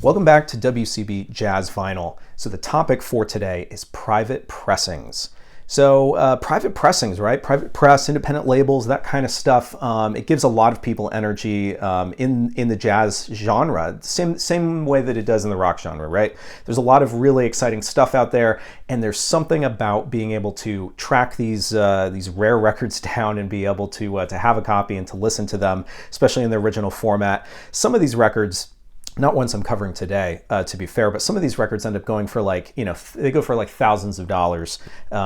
Welcome back to WCB Jazz Vinyl. So the topic for today is private pressings. So private pressings, right? Private press, independent labels, that kind of stuff. It gives a lot of people energy in the jazz genre, same way that it does in the rock genre, right? There's a lot of really exciting stuff out there, and there's something about being able to track these rare records down and be able to have a copy and to listen to them, especially in the original format. Some of these records, not ones I'm covering today, to be fair, but some of these records end up going for they go for like thousands of dollars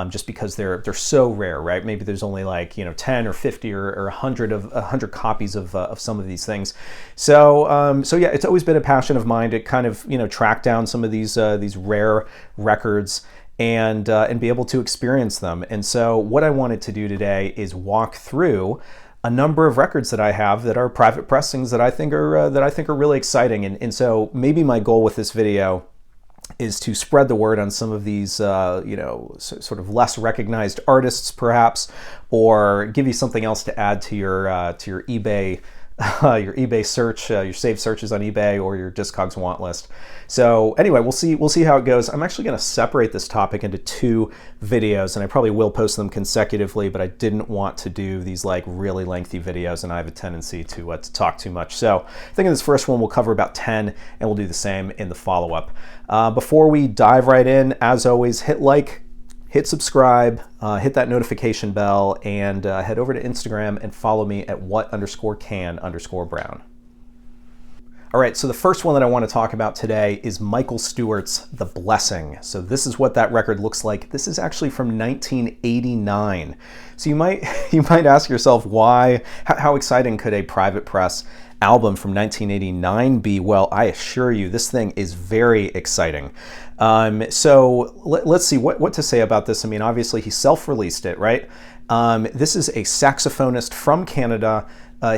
just because they're so rare, right? Maybe there's only 10 or 50 or 100 copies of some of these things. So yeah, it's always been a passion of mine to kind of track down some of these rare records and be able to experience them. And so what I wanted to do today is walk through a number of records that I have that are private pressings that I think are really exciting. And so maybe my goal with this video is to spread the word on some of these sort of less recognized artists perhaps, or give you something else to add to your eBay your eBay search, your saved searches on eBay, or your Discogs want list. So anyway, we'll see how it goes. I'm actually going to separate this topic into two videos, and I probably will post them consecutively, but I didn't want to do these really lengthy videos, and I have a tendency to talk too much. So I think in this first one we'll cover about 10, and we'll do the same in the follow-up. Before we dive right in, as always, hit like, hit subscribe, hit that notification bell, and head over to Instagram and follow me at what_can_brown. All right, so the first one that I want to talk about today is Michael Stewart's The Blessing. So this is what that record looks like. This is actually from 1989. So you might ask yourself, why? How exciting could a private press album from 1989 be? Well, I assure you, this thing is very exciting. So let's see what to say about this. I mean, obviously he self-released it, right? This is a saxophonist from Canada.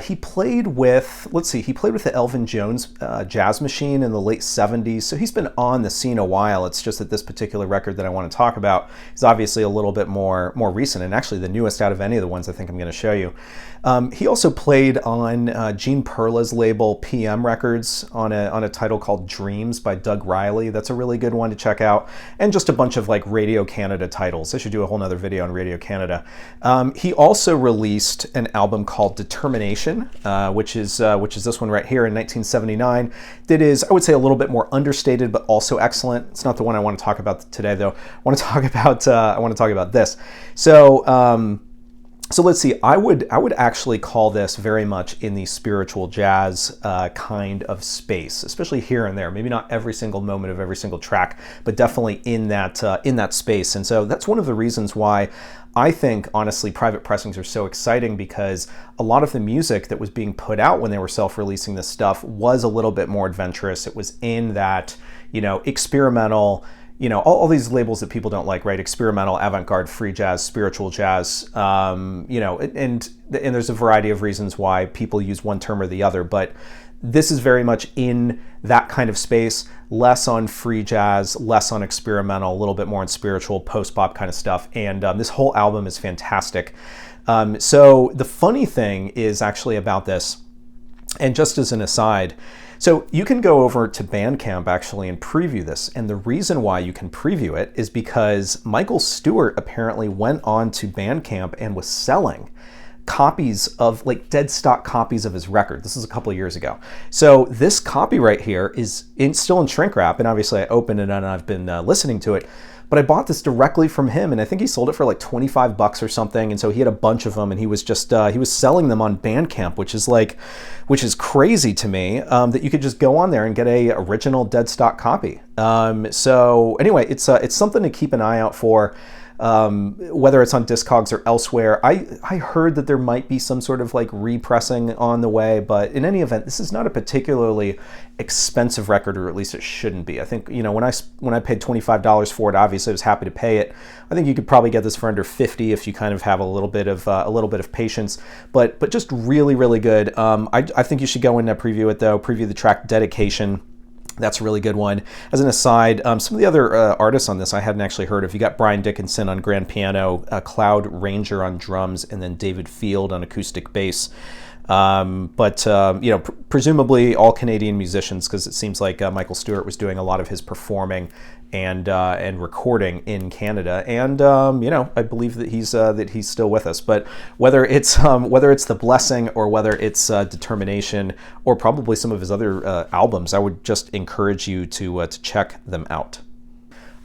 He played with the Elvin Jones Jazz Machine in the late 70s. So he's been on the scene a while. It's just that this particular record that I want to talk about is obviously a little bit more recent, and actually the newest out of any of the ones I think I'm going to show you. He also played on Gene Perla's label PM Records on a title called Dreams by Doug Riley. That's a really good one to check out. And just a bunch of Radio Canada titles. I should do a whole nother video on Radio Canada. He also released an album called Determination, which is this one right here in 1979. That is, I would say, a little bit more understated, but also excellent. It's not the one I want to talk about today, though. I want to talk about this. So let's see. I would actually call this very much in the spiritual jazz kind of space, especially here and there. Maybe not every single moment of every single track, but definitely in that space. And so that's one of the reasons why I think, honestly, private pressings are so exciting, because a lot of the music that was being put out when they were self-releasing this stuff was a little bit more adventurous. It was in that, experimental, all these labels that people don't like, right? Experimental, avant-garde, free jazz, spiritual jazz, and there's a variety of reasons why people use one term or the other, but this is very much in that kind of space, less on free jazz, less on experimental, a little bit more on spiritual, post-bop kind of stuff. And this whole album is fantastic. So the funny thing is actually about this, and just as an aside, so you can go over to Bandcamp actually and preview this. And the reason why you can preview it is because Michael Stewart apparently went on to Bandcamp and was selling copies of dead stock copies of his record. This is a couple of years ago. So this copy right here is still in shrink wrap, and obviously I opened it and I've been listening to it. But I bought this directly from him, and I think he sold it for $25 or something. And so he had a bunch of them, and he was just he was selling them on Bandcamp, which is crazy to me, that you could just go on there and get a original dead stock copy. So anyway, it's something to keep an eye out for. Whether it's on Discogs or elsewhere. I heard that there might be some sort of repressing on the way, but in any event, this is not a particularly expensive record, or at least it shouldn't be. I think, when I paid $25 for it, obviously I was happy to pay it. I think you could probably get this for under $50 if you kind of have a little bit of patience, but just really, really good. I think you should go in and preview it though, preview the track Dedication. That's a really good one. As an aside, some of the other artists on this I hadn't actually heard of. You got Brian Dickinson on grand piano, Cloud Ranger on drums, and then David Field on acoustic bass. But presumably all Canadian musicians, because it seems like Michael Stewart was doing a lot of his performing and recording in Canada, and I believe that he's still with us. But whether it's the Blessing or whether it's Determination or probably some of his other albums, I would just encourage you to check them out.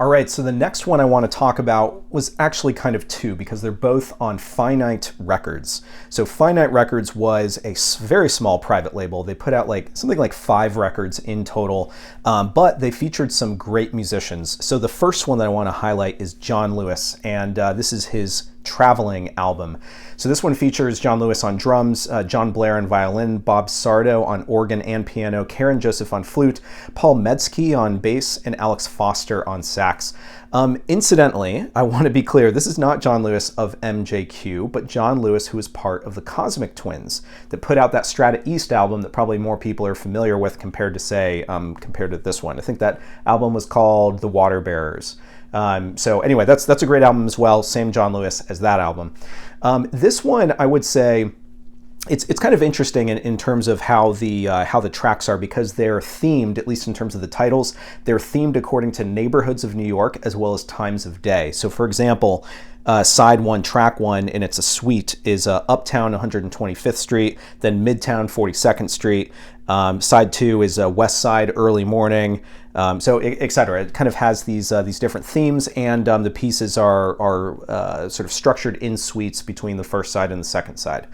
All right, so the next one I want to talk about was actually kind of two, because they're both on Finite Records. So Finite Records was a very small private label. They put out something like 5 records in total, but they featured some great musicians. So the first one that I want to highlight is John Lewis, and this is his Traveling album. So this one features John Lewis on drums, John Blair on violin, Bob Sardo on organ and piano, Karen Joseph on flute, Paul Metzke on bass, and Alex Foster on sax. Incidentally, I want to be clear, this is not John Lewis of MJQ, but John Lewis, who is part of the Cosmic Twins, that put out that Strata East album that probably more people are familiar with compared to this one. I think that album was called The Water Bearers. So anyway, that's a great album as well. Same John Lewis as that album. This one, I would say, it's kind of interesting in terms of how the tracks are, because they're themed, at least in terms of the titles, they're themed according to neighborhoods of New York as well as times of day. So for example, side 1, track 1, and it's a suite, is Uptown 125th Street, then Midtown 42nd Street. Side 2 is West Side Early Morning, so etc. It kind of has these different themes, and the pieces are sort of structured in suites between the first side and the second side.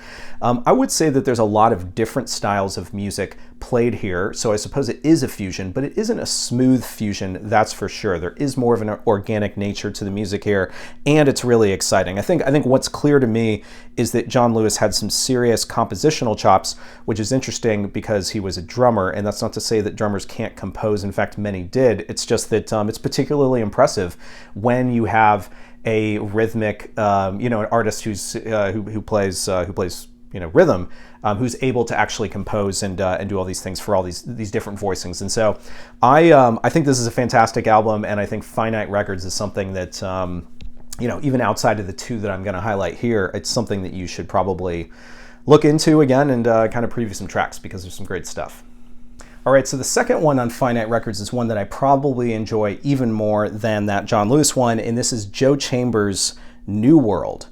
I would say that there's a lot of different styles of music played here, so I suppose it is a fusion, but it isn't a smooth fusion, that's for sure. There is more of an organic nature to the music here, and it's really exciting. I think what's clear to me is that John Lewis had some serious compositional chops, which is interesting because he was a drummer, and that's not to say that drummers can't compose. In fact, many did. It's just that it's particularly impressive when you have a rhythmic, an artist who plays rhythm, who's able to actually compose and do all these things for all these different voicings. And so I think this is a fantastic album, and I think Finite Records is something that even outside of the two that I'm going to highlight here, it's something that you should probably look into again and kind of preview some tracks, because there's some great stuff. All right, so the second one on Finite Records is one that I probably enjoy even more than that John Lewis one, and this is Joe Chambers' New World.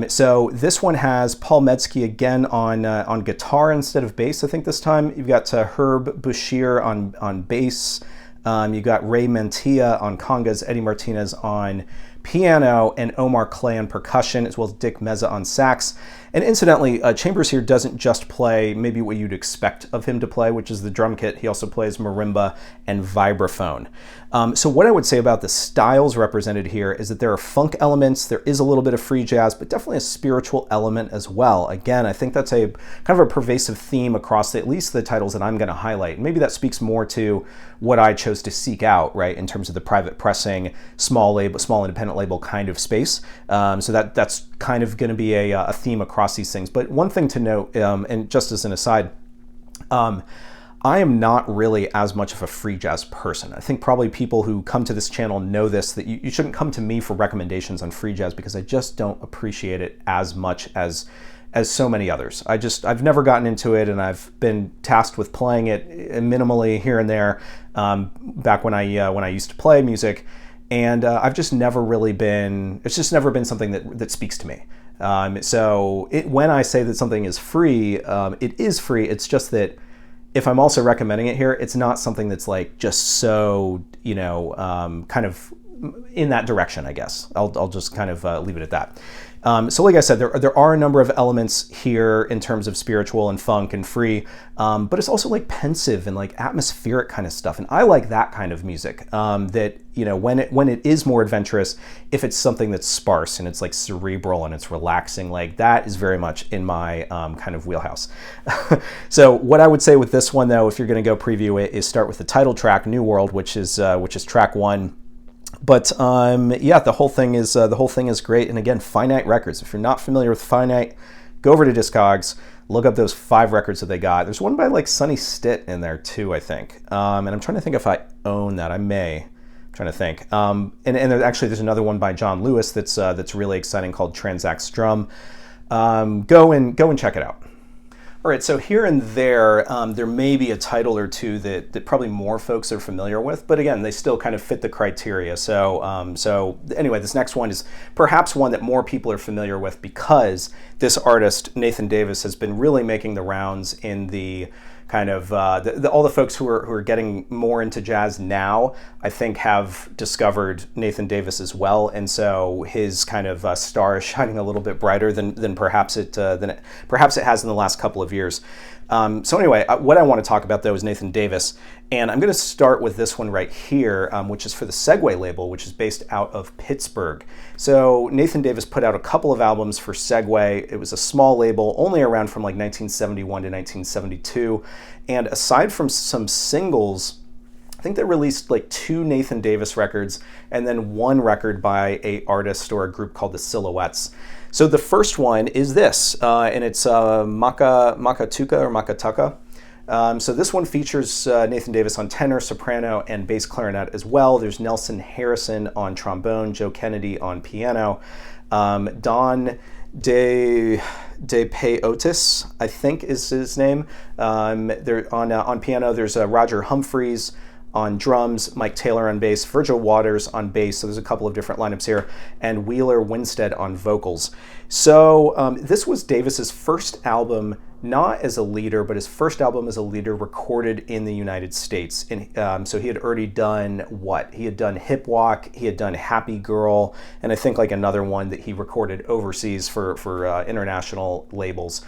So this one has Paul Metzke again on guitar instead of bass, I think this time. You've got Herb Bashir on bass. You've got Ray Mantilla on congas, Eddie Martinez on piano, and Omar Clay on percussion, as well as Dick Meza on sax. And incidentally, Chambers here doesn't just play maybe what you'd expect of him to play, which is the drum kit. He also plays marimba and vibraphone. So what I would say about the styles represented here is that there are funk elements, there is a little bit of free jazz, but definitely a spiritual element as well. Again, I think that's a kind of a pervasive theme across at least the titles that I'm going to highlight. And maybe that speaks more to what I chose to seek out, right, in terms of the private pressing, small independent label kind of space. So that's kind of going to be a theme across these things. But one thing to note, and just as an aside, I am not really as much of a free jazz person. I think probably people who come to this channel know this, that you shouldn't come to me for recommendations on free jazz, because I just don't appreciate it as much as so many others. I've never gotten into it, and I've been tasked with playing it minimally here and there back when I used to play music, and I've just never really been. It's just never been something that speaks to me. So when I say that something is free, it is free. It's just that if I'm also recommending it here, it's not something that's like just so kind of in that direction, I guess. I'll just kind of leave it at that. So like I said, there are a number of elements here in terms of spiritual and funk and free, but it's also like pensive and like atmospheric kind of stuff. And I like that kind of music, that, when it is more adventurous, if it's something that's sparse and it's like cerebral and it's relaxing, like that is very much in my kind of wheelhouse. So what I would say with this one though, if you're going to go preview it, is start with the title track, New World, which is track 1. But yeah, the whole thing is great. And again, Finite Records. If you're not familiar with Finite, go over to Discogs, look up those 5 records that they got. There's one by like Sonny Stitt in there too, I think. And I'm trying to think if I own that. I may. I'm trying to think. And there's another one by John Lewis that's really exciting called Transact Strum. Go and check it out. All right, so here and there, there may be a title or two that probably more folks are familiar with, but again, they still kind of fit the criteria. So anyway, this next one is perhaps one that more people are familiar with because this artist, Nathan Davis, has been really making the rounds in the kind of all the folks who are getting more into jazz now, I think, have discovered Nathan Davis as well, and so his kind of star is shining a little bit brighter than perhaps it has in the last couple of years. So anyway, what I want to talk about though is Nathan Davis, and I'm going to start with this one right here, which is for the Segway label, which is based out of Pittsburgh. So Nathan Davis put out a couple of albums for Segway. It was a small label, only around from like 1971 to 1972, and aside from some singles, I think they released like 2 Nathan Davis records and then 1 record by a artist or a group called the Silhouettes. So the first one is this, and it's Maka or Makatuka. So this one features Nathan Davis on tenor, soprano, and bass clarinet as well. There's Nelson Harrison on trombone, Joe Kennedy on piano, Don De Peyotis, I think is his name. There on piano, there's Roger Humphreys on drums, Mike Taylor on bass, Virgil Waters on bass, so there's a couple of different lineups here, and Wheeler Winstead on vocals. So this was Davis's first album, not as a leader, but his first album as a leader recorded in the United States. And so he had already done what? He had done Hip Walk, he had done Happy Girl, and I think like another one that he recorded overseas for international labels.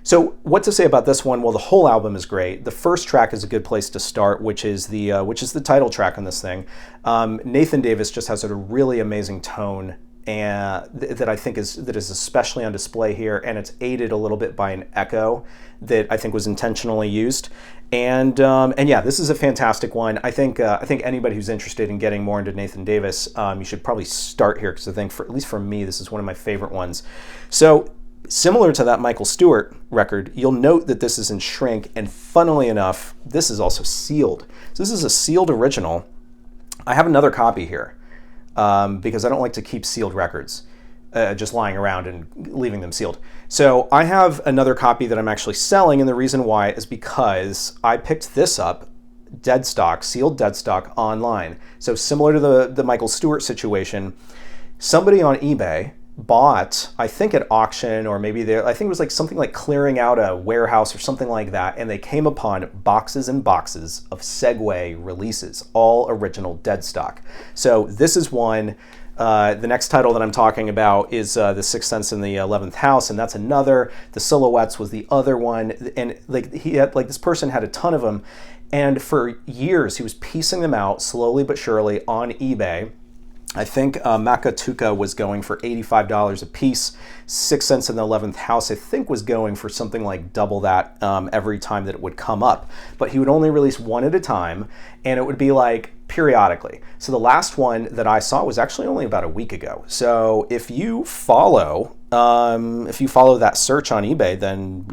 So what to say about this one? Well, the whole album is great. The first track is a good place to start, which is the title track on this thing. Nathan Davis just has a really amazing tone, and that I think is especially on display here, and it's aided a little bit by an echo that I think was intentionally used. And yeah, this is a fantastic one. I think anybody who's interested in getting more into Nathan Davis, you should probably start here, because I think at least for me, this is one of my favorite ones. So, similar to that Michael Stewart record, you'll note that this is in shrink, and funnily enough, this is also sealed. So this is a sealed original. I have another copy here because I don't like to keep sealed records just lying around and leaving them sealed. So I have another copy that I'm actually selling, and the reason why is because I picked this up, dead stock, sealed dead stock, online. So similar to the Michael Stewart situation, somebody on eBay bought, I think at auction, or maybe I think it was like something like clearing out a warehouse or something like that, and they came upon boxes and boxes of Segway releases, all original dead stock. So this is one. The next title that I'm talking about is The Sixth Sense in the 11th House, and that's another. The Silhouettes was the other one, and this person had a ton of them, and for years he was piecing them out slowly but surely on eBay. I think Makatuka was going for $85 a piece. Sixth Sense in the 11th House, I think, was going for something like double that every time that it would come up. But he would only release one at a time, and it would be like periodically. So the last one that I saw was actually only about a week ago. So if you follow that search on eBay, then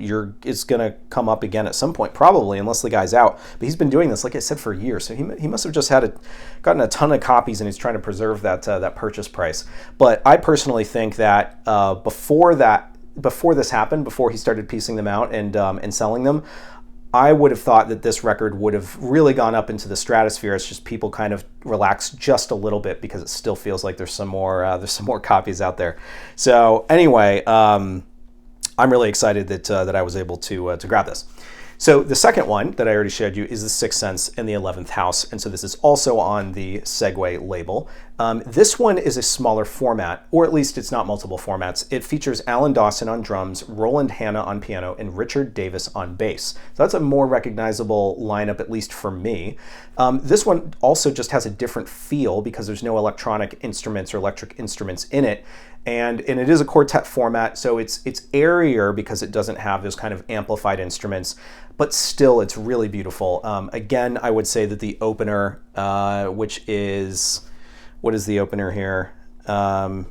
it's going to come up again at some point, probably, unless the guy's out. But he's been doing this, like I said, for years. So he must have just gotten a ton of copies, and he's trying to preserve that purchase price. But I personally think that before this happened, before he started piecing them out and selling them, I would have thought that this record would have really gone up into the stratosphere. It's just people kind of relax just a little bit because it still feels like there's some more copies out there. So anyway, I'm really excited that I was able to grab this. So the second one that I already showed you is The Sixth Sense in the 11th House, and so this is also on the Segway label. This one is a smaller format, or at least it's not multiple formats. It features Alan Dawson on drums, Roland Hanna on piano, and Richard Davis on bass. So that's a more recognizable lineup, at least for me. This one also just has a different feel because there's no electronic instruments or electric instruments in it. And it is a quartet format, so it's airier because it doesn't have those kind of amplified instruments, but still it's really beautiful. Again, I would say that the opener, which is, what is the opener here? Oh,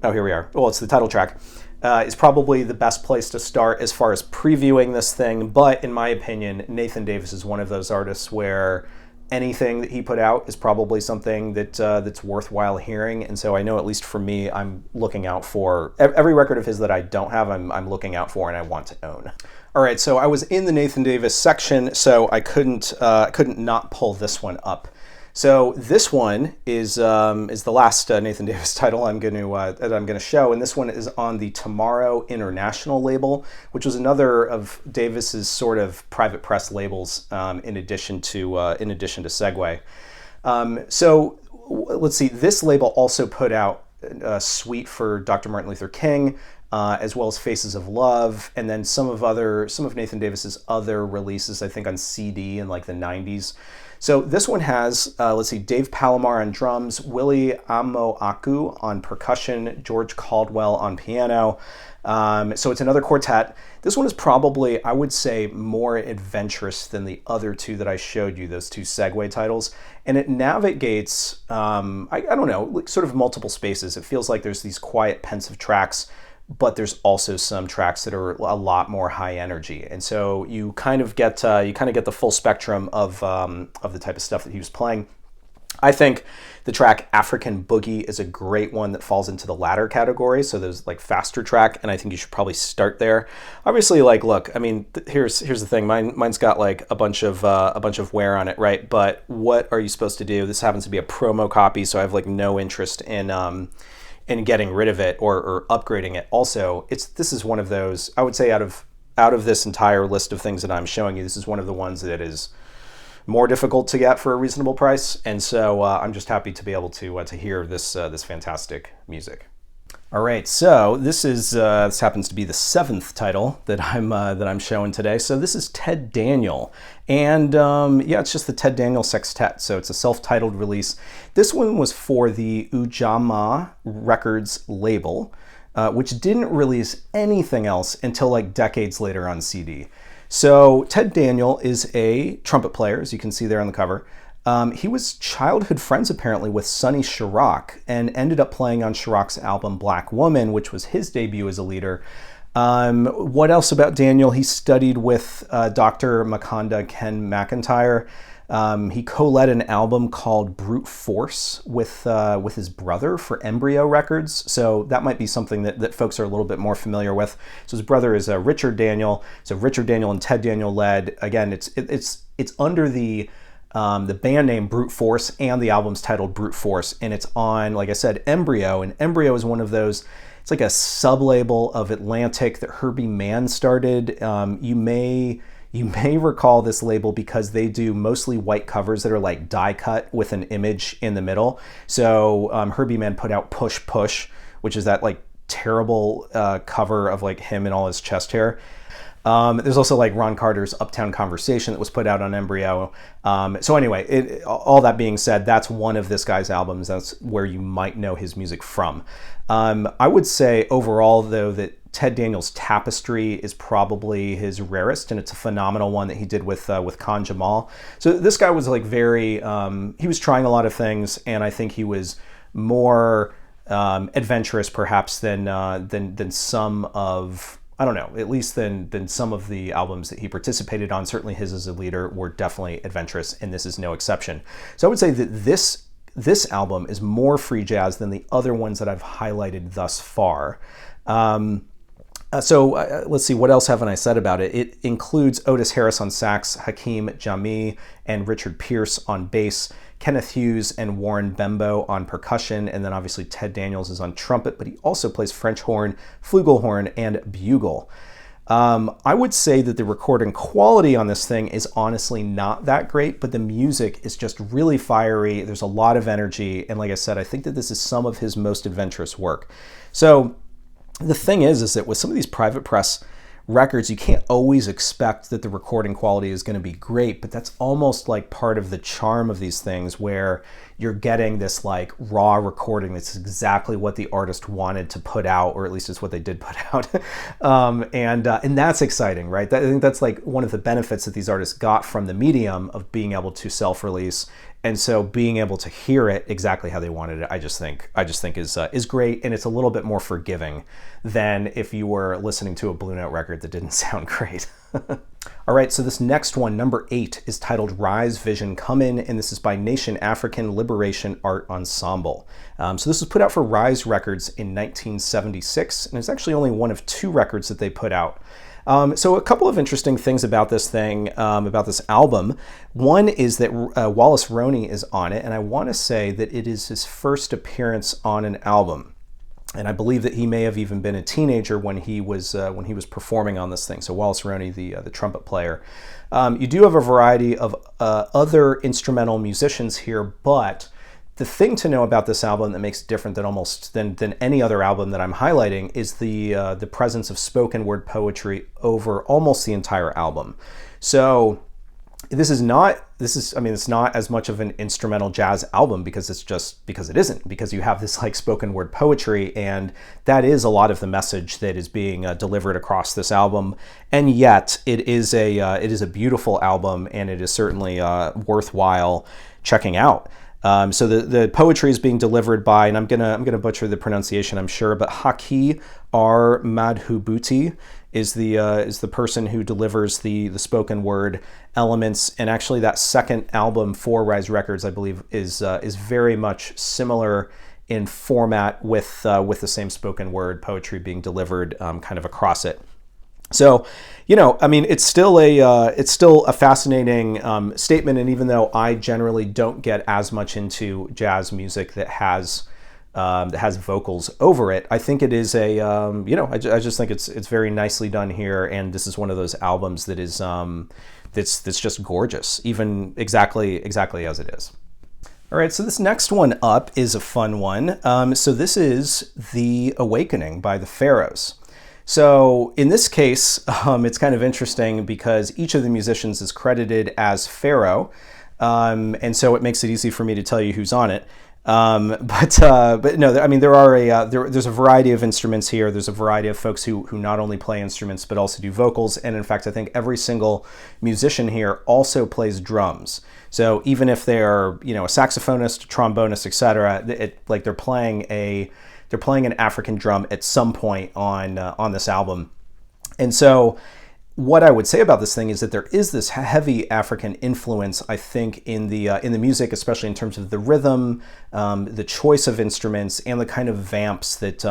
here we are. Well, it's the title track. Is probably the best place to start as far as previewing this thing, but in my opinion, Nathan Davis is one of those artists where anything that he put out is probably something that that's worthwhile hearing. And so I know, at least for me, I'm looking out for every record of his that I don't have. I'm looking out for and I want to own. All right, so I was in the Nathan Davis section, so I couldn't not pull this one up. So this one is the last Nathan Davis title I'm going to show, and this one is on the Tomorrow International label, which was another of Davis's sort of private press labels, in addition to Segway. So let's see. This label also put out a suite for Dr. Martin Luther King, as well as Faces of Love, and then some of Nathan Davis's other releases, I think on CD in like the 90s. So this one has, let's see, Dave Palomar on drums, Willie Amoaku on percussion, George Caldwell on piano. So it's another quartet. This one is probably, I would say, more adventurous than the other two that I showed you, those two Segway titles. And it navigates, I don't know, sort of multiple spaces. It feels like there's these quiet, pensive tracks, but there's also some tracks that are a lot more high energy, and so you kind of get the full spectrum of the type of stuff that he was playing. I think the track African Boogie is a great one that falls into the latter category. So there's like faster track, and I think you should probably start there. Obviously, like, look, I mean, here's the thing. Mine's got like a bunch of wear on it, right? But what are you supposed to do? This happens to be a promo copy, so I have like no interest in getting rid of it or upgrading it. Also, this is one of those, I would say, out of this entire list of things that I'm showing you, this is one of the ones that is more difficult to get for a reasonable price. And so I'm just happy to be able to hear this fantastic music. All right, so this happens to be the 7th title that I'm showing today. So this is Ted Daniel, and it's just the Ted Daniel Sextet. So it's a self-titled release. This one was for the Ujamaa Records label, which didn't release anything else until like decades later on CD. So Ted Daniel is a trumpet player, as you can see there on the cover. He was childhood friends apparently with Sonny Sharrock and ended up playing on Sharrock's album Black Woman, which was his debut as a leader. What else about Daniel? He studied with Dr. Makanda Ken McIntyre. He co-led an album called Brute Force with his brother for Embryo Records. So that might be something that folks are a little bit more familiar with. So his brother is Richard Daniel. So Richard Daniel and Ted Daniel led. Again, it's under the band name Brute Force, and the album's titled Brute Force, and it's on, like I said, Embryo. And Embryo is one of those, it's like a sub-label of Atlantic that Herbie Mann started. You may recall this label because they do mostly white covers that are like die cut with an image in the middle. So Herbie Mann put out Push Push, which is that like terrible cover of like him and all his chest hair. There's also like Ron Carter's Uptown Conversation that was put out on Embryo. So anyway, all that being said, that's one of this guy's albums. That's where you might know his music from. I would say overall, though, that Ted Daniel's Tapestry is probably his rarest, and it's a phenomenal one that he did with Khan Jamal. So this guy was like very, he was trying a lot of things, and I think he was more adventurous perhaps than some of, I don't know, at least than some of the albums that he participated on. Certainly his as a leader were definitely adventurous, and this is no exception. So I would say that this album is more free jazz than the other ones that I've highlighted thus far. So let's see, what else haven't I said about it? It includes Otis Harris on sax, Hakeem Jami and Richard Pierce on bass, Kenneth Hughes and Warren Bembo on percussion, and then obviously Ted Daniels is on trumpet, but he also plays French horn, flugelhorn, and bugle. I would say that the recording quality on this thing is honestly not that great, but the music is just really fiery. There's a lot of energy, and like I said, I think that this is some of his most adventurous work. So the thing is that with some of these private press records, you can't always expect that the recording quality is going to be great, but that's almost like part of the charm of these things, where you're getting this like raw recording that's exactly what the artist wanted to put out, or at least it's what they did put out. And that's exciting, right? I think that's like one of the benefits that these artists got from the medium of being able to self-release. And so being able to hear it exactly how they wanted it, I just think is great, and it's a little bit more forgiving than if you were listening to a Blue Note record that didn't sound great. All right, so this next one, number 8, is titled Rise Vision Come In, and this is by Nation African Liberation Art Ensemble. So this was put out for Rise Records in 1976, and it's actually only one of 2 records that they put out. So a couple of interesting things about this thing, about this album. One is that Wallace Roney is on it, and I want to say that it is his first appearance on an album. And I believe that he may have even been a teenager when he was performing on this thing. So Wallace Roney, the trumpet player. You do have a variety of other instrumental musicians here, but the thing to know about this album that makes it different than any other album that I'm highlighting is the presence of spoken word poetry over almost the entire album. So it's not as much of an instrumental jazz album because it isn't, because you have this like spoken word poetry, and that is a lot of the message that is being delivered across this album. And yet it is a beautiful album, and it is certainly worthwhile checking out. So the poetry is being delivered by, and I'm gonna butcher the pronunciation, I'm sure, but Haki R. Madhubuti is the person who delivers the spoken word elements. And actually that second album for Rise Records, I believe, is very much similar in format with the same spoken word poetry being delivered kind of across it. So, it's still a fascinating statement. And even though I generally don't get as much into jazz music that has vocals over it, I think it is I just think it's very nicely done here. And this is one of those albums that is that's just gorgeous, even exactly as it is. All right, so this next one up is a fun one. So this is The Awakening by the Pharaohs. So in this case, it's kind of interesting because each of the musicians is credited as Pharaoh, and so it makes it easy for me to tell you who's on it. But no, I mean, there's a variety of instruments here. There's a variety of folks who not only play instruments but also do vocals, and in fact, I think every single musician here also plays drums. So even if they're a saxophonist, trombonist, etc., they're playing an African drum at some point on this album. And so what I would say about this thing is that there is this heavy African influence, I think, in the music, especially in terms of the rhythm, the choice of instruments, and the kind of vamps that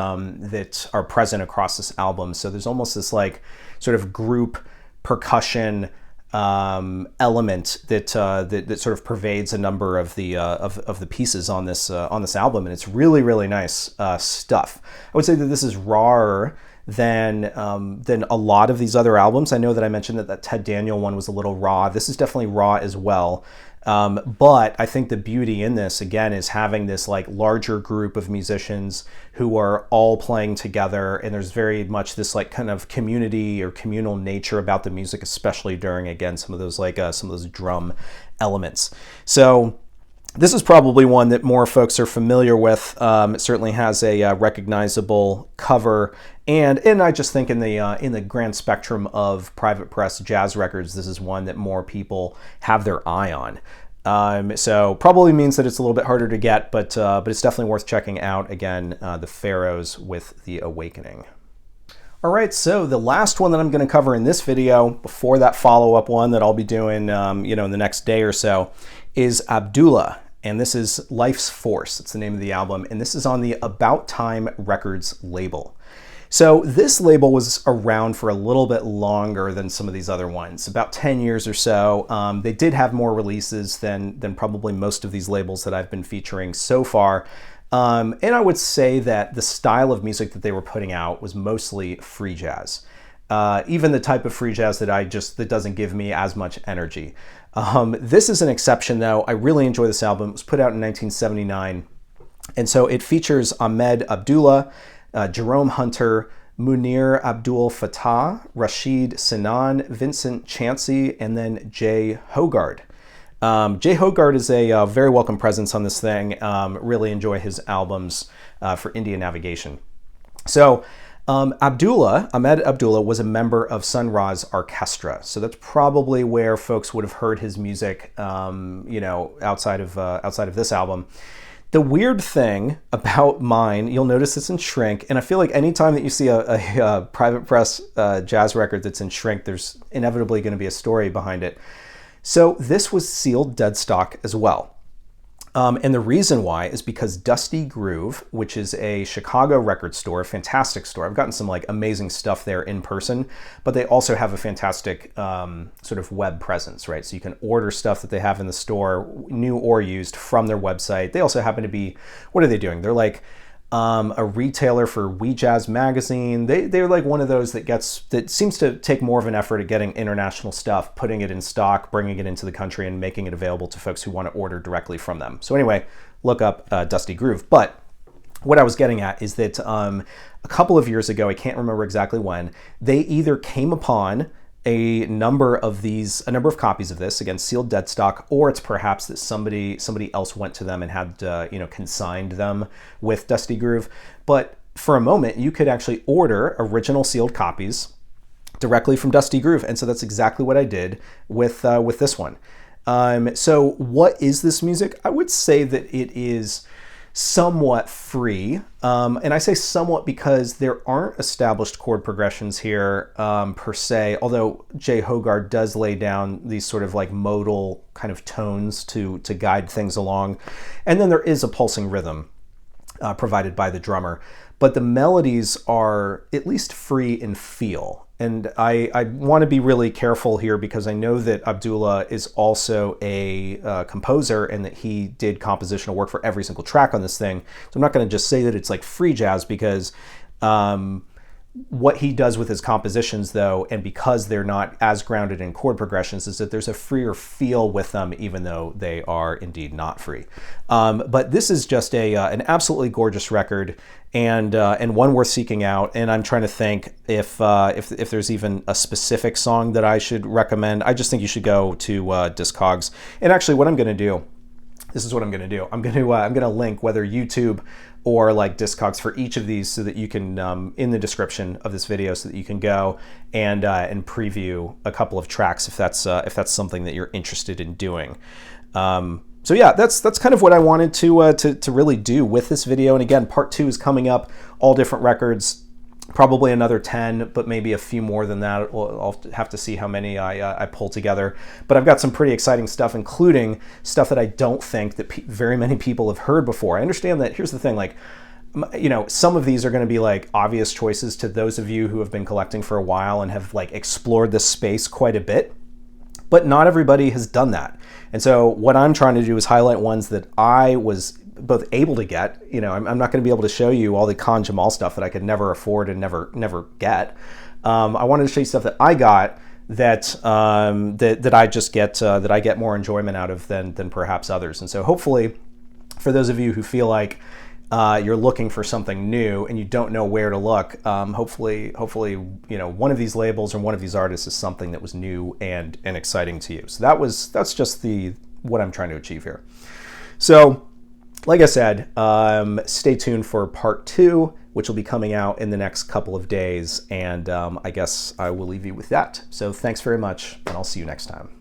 are present across this album. So there's almost this like sort of group percussion element that sort of pervades a number of the pieces on this album, and it's really, really nice stuff. I would say that this is rawer than a lot of these other albums. I know that I mentioned that Ted Daniel one was a little raw. This is definitely raw as well. But I think the beauty in this, again, is having this like larger group of musicians who are all playing together, and there's very much this like kind of community or communal nature about the music, especially during, again, some of those drum elements. So this is probably one that more folks are familiar with. It certainly has a recognizable cover, and I just think in the grand spectrum of private press jazz records, this is one that more people have their eye on. So probably means that it's a little bit harder to get, but it's definitely worth checking out. Again, the Pharaohs with The Awakening. All right, so the last one that I'm going to cover in this video, before that follow-up one that I'll be doing, in the next day or so, is Abdullah, and this is Life's Force. It's the name of the album, and this is on the About Time Records label. So this label was around for a little bit longer than some of these other ones, about 10 years or so. They did have more releases than probably most of these labels that I've been featuring so far. And I would say that the style of music that they were putting out was mostly free jazz. Even the type of free jazz that doesn't give me as much energy. This is an exception, though. I really enjoy this album. It was put out in 1979. And so it features Ahmed Abdullah, Jerome Hunter, Munir Abdul Fattah, Rashid Sinan, Vincent Chansey, and then Jay Hogard. Jay Hogard is a very welcome presence on this thing. Really enjoy his albums for India Navigation. So Ahmed Abdullah was a member of Sun Ra's orchestra. So that's probably where folks would have heard his music, outside of this album. The weird thing about mine, you'll notice it's in shrink, and I feel like anytime that you see a private press jazz record that's in shrink, there's inevitably going to be a story behind it. So this was sealed dead stock as well. And the reason why is because Dusty Groove, which is a Chicago record store, a fantastic store. I've gotten some like amazing stuff there in person, but they also have a fantastic sort of web presence, right? So you can order stuff that they have in the store, new or used, from their website. They also happen to be, what are they doing? They're like a retailer for We Jazz magazine. They're like one of those that seems to take more of an effort at getting international stuff, putting it in stock, bringing it into the country, and making it available to folks who want to order directly from them. So anyway, look up Dusty Groove. But what I was getting at is that a couple of years ago, I can't remember exactly when, they either came upon a number of copies of this, again, sealed dead stock, or it's perhaps that somebody else went to them and had consigned them with Dusty Groove. But for a moment, you could actually order original sealed copies directly from Dusty Groove, and so that's exactly what I did with this one. So what is this music? I would say that it is somewhat free, and I say somewhat because there aren't established chord progressions here per se, although Jay Hogarth does lay down these sort of like modal kind of tones to guide things along, and then there is a pulsing rhythm provided by the drummer, but the melodies are at least free in feel. And I want to be really careful here because I know that Abdullah is also a composer and that he did compositional work for every single track on this thing. So I'm not going to just say that it's like free jazz, because what he does with his compositions, though, and because they're not as grounded in chord progressions, is that there's a freer feel with them, even though they are indeed not free. But this is just an absolutely gorgeous record, and one worth seeking out. And I'm trying to think if there's even a specific song that I should recommend. I just think you should go to Discogs. And actually, what I'm going to do, this is what I'm going to do. I'm going to link whether YouTube or like Discogs for each of these, so that you can in the description of this video, so that you can go and preview a couple of tracks if that's something that you're interested in doing. So yeah, that's kind of what I wanted to really do with this video. And again, part 2 is coming up, all different records. Probably another 10, but maybe a few more than that. I'll have to see how many I pull together. But I've got some pretty exciting stuff, including stuff that I don't think that very many people have heard before. I understand that, here's the thing, like, some of these are going to be like obvious choices to those of you who have been collecting for a while and have like explored this space quite a bit, but not everybody has done that. And so what I'm trying to do is highlight ones that I was both able to get. I'm not going to be able to show you all the Khan Jamal stuff that I could never afford and never get. I wanted to show you stuff that I got that I just get that I get more enjoyment out of than perhaps others. And so hopefully, for those of you who feel like you're looking for something new and you don't know where to look, hopefully one of these labels or one of these artists is something that was new and exciting to you. So that's just what I'm trying to achieve here. So, like I said, stay tuned for part 2, which will be coming out in the next couple of days, and I guess I will leave you with that. So thanks very much, and I'll see you next time.